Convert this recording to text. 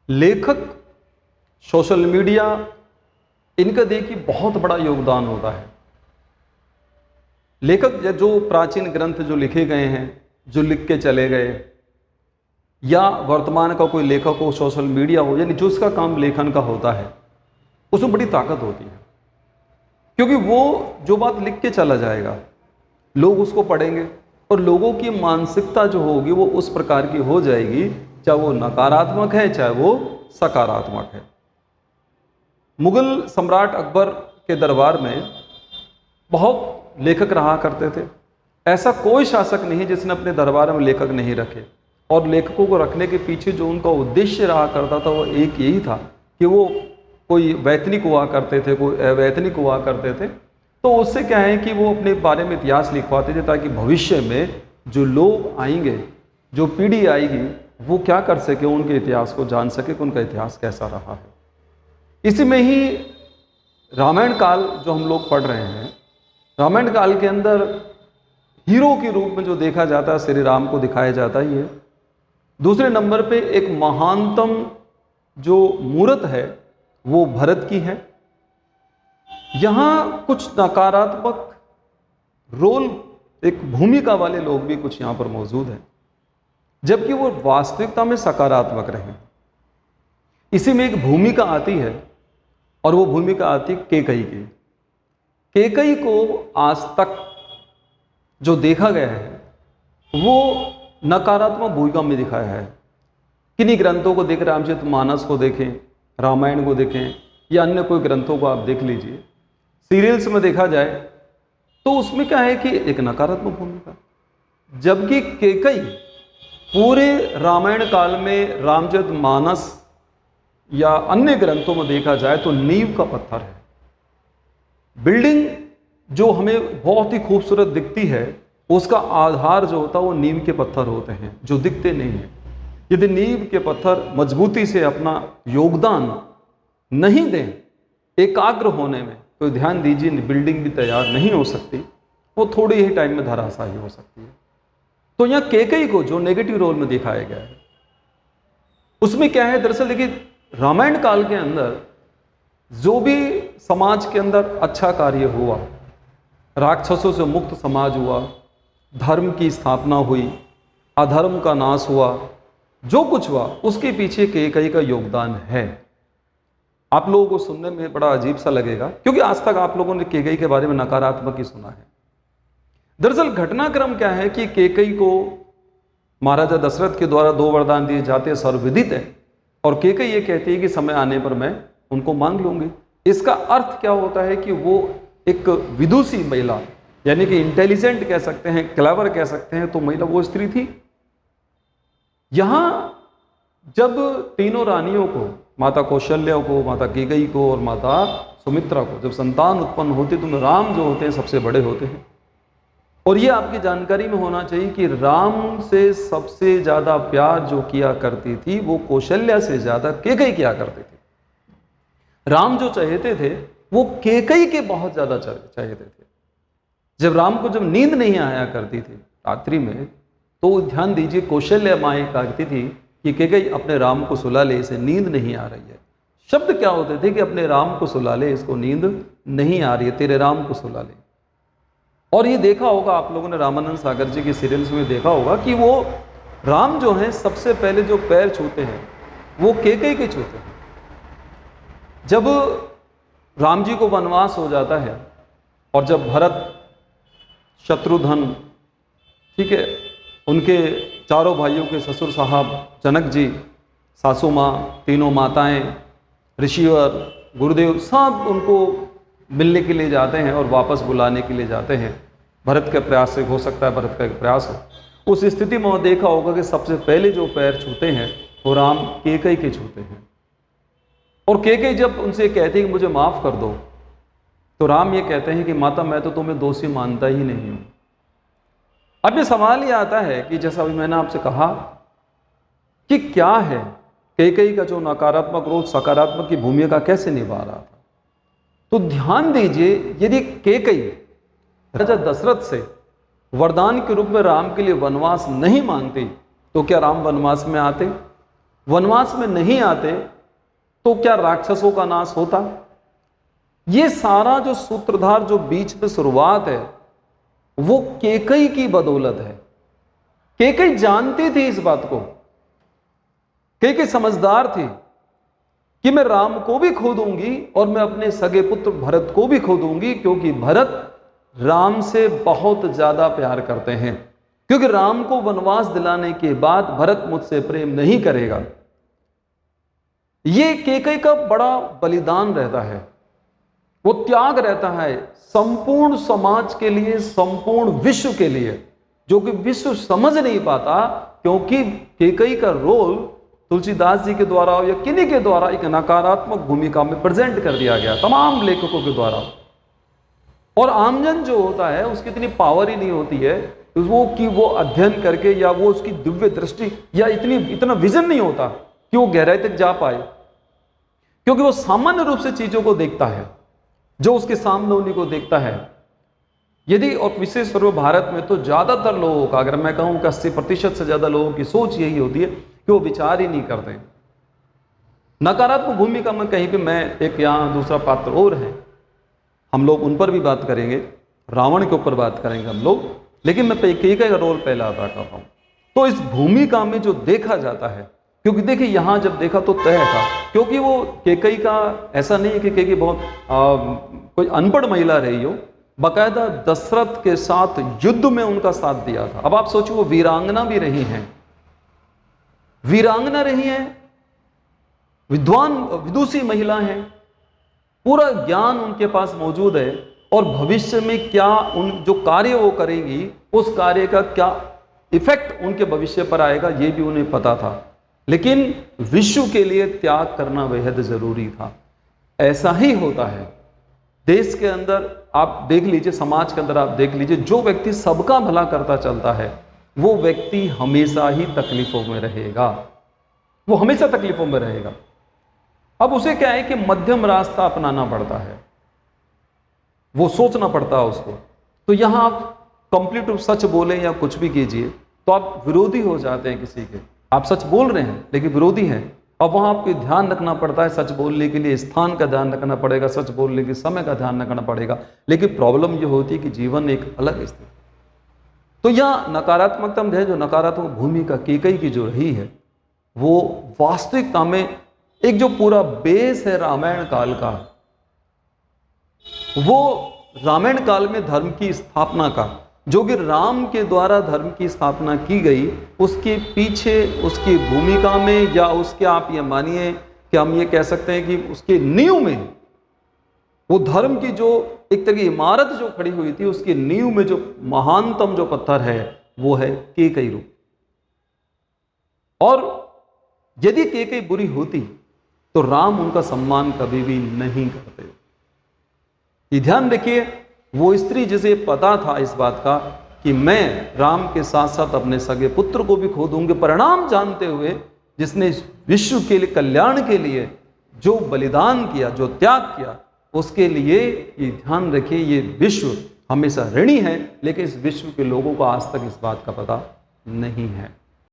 लेखक, social media, इनका देखिए बहुत बड़ा योगदान होता है। लेखक जो प्राचीन ग्रंथ जो लिखे गए हैं, जो लिख के चले गए, या वर्तमान का कोई लेखक हो, सोशल मीडिया हो, यानी जो उसका काम लेखन का होता है, उसमें बड़ी ताकत होती है। क्योंकि वो जो बात लिख के चला जाएगा, लोग उसको पढ़ेंगे और लोगों की मानसिकता जो होगी वो उस प्रकार की हो जाएगी, चाहे वो नकारात्मक है चाहे वो सकारात्मक है। मुगल सम्राट अकबर के दरबार में बहुत लेखक रहा करते थे। ऐसा कोई शासक नहीं जिसने अपने दरबार में लेखक नहीं रखे। और लेखकों को रखने के पीछे जो उनका उद्देश्य रहा करता था वो एक यही था कि वो कोई वैतनिक हुआ करते थे, कोई अवैतनिक हुआ करते थे। तो उससे क्या है कि वो अपने बारे में इतिहास लिखवाते थे ताकि भविष्य में जो लोग आएंगे, जो पीढ़ी आएगी, वो क्या कर सके, उनके इतिहास को जान सके कि उनका इतिहास कैसा रहा है। इसी में ही रामायण काल जो हम लोग पढ़ रहे हैं, रामायण काल के अंदर हीरो के रूप में जो देखा जाता है श्री राम को दिखाया जाता ही है। दूसरे नंबर पे एक महानतम जो मूर्त है वो भरत की है। यहां कुछ नकारात्मक रोल, एक भूमिका वाले लोग भी कुछ यहां पर मौजूद हैं, जबकि वो वास्तविकता में सकारात्मक रहे। इसी में एक भूमिका आती है और वो भूमिका आती है कैकई की। कैकई को आज तक जो देखा गया है वो नकारात्मक भूमिका में दिखाया है। किन्हीं ग्रंथों को देख, रामचरितमानस को देखें, रामायण को देखें, या अन्य कोई ग्रंथों को आप देख लीजिए, सीरियल्स में देखा जाए तो उसमें क्या है कि एक नकारात्मक भूमिका, जबकि कैकई पूरे रामायण काल में, रामचरितमानस या अन्य ग्रंथों में देखा जाए तो नींव का पत्थर है। बिल्डिंग जो हमें बहुत ही खूबसूरत दिखती है, उसका आधार जो होता है वो नींव के पत्थर होते हैं जो दिखते नहीं हैं। यदि नींव के पत्थर मजबूती से अपना योगदान नहीं दें एकाग्र होने में, तो ध्यान दीजिए बिल्डिंग भी तैयार नहीं हो सकती, वो थोड़े ही टाइम में धराशायी हो सकती है। तो यहाँ कैकई को जो नेगेटिव रोल में दिखाया गया है, उसमें क्या है, दरअसल देखिए रामायण काल के अंदर जो भी समाज के अंदर अच्छा कार्य हुआ, राक्षसों से मुक्त समाज हुआ, धर्म की स्थापना हुई, अधर्म का नाश हुआ, जो कुछ हुआ उसके पीछे कैकई का योगदान है। आप लोगों को सुनने में बड़ा अजीब सा लगेगा क्योंकि आज तक आप लोगों ने कैकई के बारे में नकारात्मक ही सुना है। दरअसल घटनाक्रम क्या है कि कैकई को महाराजा दशरथ के द्वारा 2 वरदान दिए जाते हैं, सर्वविदित है, और कैकई ये कहती है कि समय आने पर मैं उनको मांग लूंगी। इसका अर्थ क्या होता है कि वो एक विदुषी महिला, यानी कि इंटेलिजेंट कह सकते हैं, क्लेवर कह सकते हैं, तो महिला वो स्त्री थी। यहां जब तीनों रानियों को, माता कौशल्या को, माता कैकई को और माता सुमित्रा को, जब संतान उत्पन्न होती तो राम जो होते हैं सबसे बड़े होते हैं। और ये आपकी जानकारी में होना चाहिए कि राम से सबसे ज्यादा प्यार जो किया करती थी वो कौशल्या से ज्यादा कैकई किया करते थे। राम जो चाहते थे वो कैकई के बहुत ज्यादा चाहते थे। जब राम को जब नींद नहीं आया करती थी रात्रि में, तो ध्यान दीजिए कौशल्या माए कहती थी कि कैकई अपने राम को सुला ले, इसे नींद नहीं आ रही है। शब्द क्या होते थे कि अपने राम को सुला ले, इसको नींद नहीं आ रही है, तेरे राम को सुला ले। और ये देखा होगा आप लोगों ने, रामानंद सागर जी के सीरियल्स में देखा होगा कि वो राम जो हैं सबसे पहले जो पैर छूते हैं वो कैकई के छूते हैं। जब राम जी को वनवास हो जाता है और जब भरत, शत्रुघ्न, ठीक है, उनके चारों भाइयों के ससुर साहब जनक जी, सासू माँ, तीनों माताएं, ऋषिवर, गुरुदेव, सब उनको मिलने के लिए जाते हैं और वापस बुलाने के लिए जाते हैं। भरत के प्रयास से, हो सकता है भरत का एक प्रयास हो। उस स्थिति में देखा होगा कि सबसे पहले जो पैर छूते हैं वो राम कैकई के छूते हैं। और कैकई जब उनसे कहते हैं कि मुझे माफ़ कर दो, तो राम ये कहते हैं कि माता मैं तो तुम्हें दोषी मानता ही नहीं हूँ। अब ये सवाल ये आता है कि जैसा अभी मैंने आपसे कहा कि क्या है कैकई का जो नकारात्मक रोल सकारात्मक की भूमिका कैसे निभा रहा था। तो ध्यान दीजिए, यदि कैकई राजा दशरथ से वरदान के रूप में राम के लिए वनवास नहीं मांगती तो क्या राम वनवास में आते? वनवास में नहीं आते तो क्या राक्षसों का नाश होता? ये सारा जो सूत्रधार जो बीच में शुरुआत है वो केकई की बदौलत है। केकई जानती थी इस बात को, केकई समझदार थी कि मैं राम को भी खो दूंगी और मैं अपने सगे पुत्र भरत को भी खो दूंगी, क्योंकि भरत राम से बहुत ज्यादा प्यार करते हैं। क्योंकि राम को वनवास दिलाने के बाद भरत मुझसे प्रेम नहीं करेगा। ये केकई का बड़ा बलिदान रहता है, वो त्याग रहता है संपूर्ण समाज के लिए, संपूर्ण विश्व के लिए, जो कि विश्व समझ नहीं पाता, क्योंकि केकई का रोल तुलसीदास जी के द्वारा या किन्हीं के द्वारा एक नकारात्मक भूमिका में प्रेजेंट कर दिया गया तमाम लेखकों के द्वारा। और आमजन जो होता है उसकी इतनी पावर ही नहीं होती है कि वो अध्ययन करके या वो उसकी दिव्य दृष्टि या इतना विजन नहीं होता कि वो गहराई तक जा पाए, क्योंकि वो सामान्य रूप से चीजों को देखता है, जो उसके सामने उन्हीं को देखता है। यदि और विशेष रूप भारत में तो ज्यादातर लोगों का, अगर मैं कहूं कि 80% से ज्यादा लोगों की सोच यही होती है कि वो विचार ही नहीं करते। नकारात्मक भूमिका में कहीं पे मैं एक यहां दूसरा पात्र और है, हम लोग उन पर भी बात करेंगे, रावण के ऊपर बात करेंगे हम लोग, लेकिन मैं केकई का रोल पहला अदा कर रहा हूं। तो इस भूमिका में जो देखा जाता है, क्योंकि देखिए यहां जब देखा तो तय था, क्योंकि वो केकई का ऐसा नहीं है कि केकई बहुत कोई अनपढ़ महिला रही हो, बाकायदा दशरथ के साथ युद्ध में उनका साथ दिया था। अब आप सोचिए वो वीरांगना भी रही हैं, वीरांगना रही हैं, विद्वान विदुषी महिला हैं, पूरा ज्ञान उनके पास मौजूद है, और भविष्य में क्या उन जो कार्य वो करेंगी उस कार्य का क्या इफेक्ट उनके भविष्य पर आएगा ये भी उन्हें पता था। लेकिन विश्व के लिए त्याग करना बेहद जरूरी था। ऐसा ही होता है देश के अंदर, आप देख लीजिए, समाज के अंदर आप देख लीजिए, जो व्यक्ति सबका भला करता चलता है वो व्यक्ति हमेशा ही तकलीफों में रहेगा, वो हमेशा तकलीफों में रहेगा। अब उसे क्या है कि मध्यम रास्ता अपनाना पड़ता है, वो सोचना पड़ता है उसको। तो यहां आप कंप्लीट सच बोले या कुछ भी कीजिए तो आप विरोधी हो जाते हैं किसी के। आप सच बोल रहे हैं लेकिन विरोधी हैं। अब वहां आपको ध्यान रखना पड़ता है, सच बोलने के लिए स्थान का ध्यान रखना पड़ेगा, सच बोलने के समय का ध्यान रखना पड़ेगा। लेकिन प्रॉब्लम ये होती है कि जीवन एक अलग स्थिति। तो यह नकारात्मकता में जो नकारात्मक भूमिका केकई की जो रही है वो वास्तविकता में एक जो पूरा बेस है रामायण काल का, वो रामायण काल में धर्म की स्थापना का, जो कि राम के द्वारा धर्म की स्थापना की गई, उसके पीछे उसकी भूमिका में, या उसके आप ये मानिए कि हम ये कह सकते हैं कि उसके नींव में, वो धर्म की जो एक तरह की इमारत जो खड़ी हुई थी, उसकी नींव में जो महानतम जो पत्थर है वो है केकई रूप। और यदि केकई बुरी होती तो राम उनका सम्मान कभी भी नहीं करते। ये ध्यान रखिए, वो स्त्री जिसे पता था इस बात का कि मैं राम के साथ साथ अपने सगे पुत्र को भी खो दूंगी, परिणाम जानते हुए जिसने विश्व के लिए, कल्याण के लिए जो बलिदान किया, जो त्याग किया, उसके लिए ये ध्यान रखिए, ये विश्व हमेशा ऋणी है, लेकिन इस विश्व के लोगों को आज तक इस बात का पता नहीं है।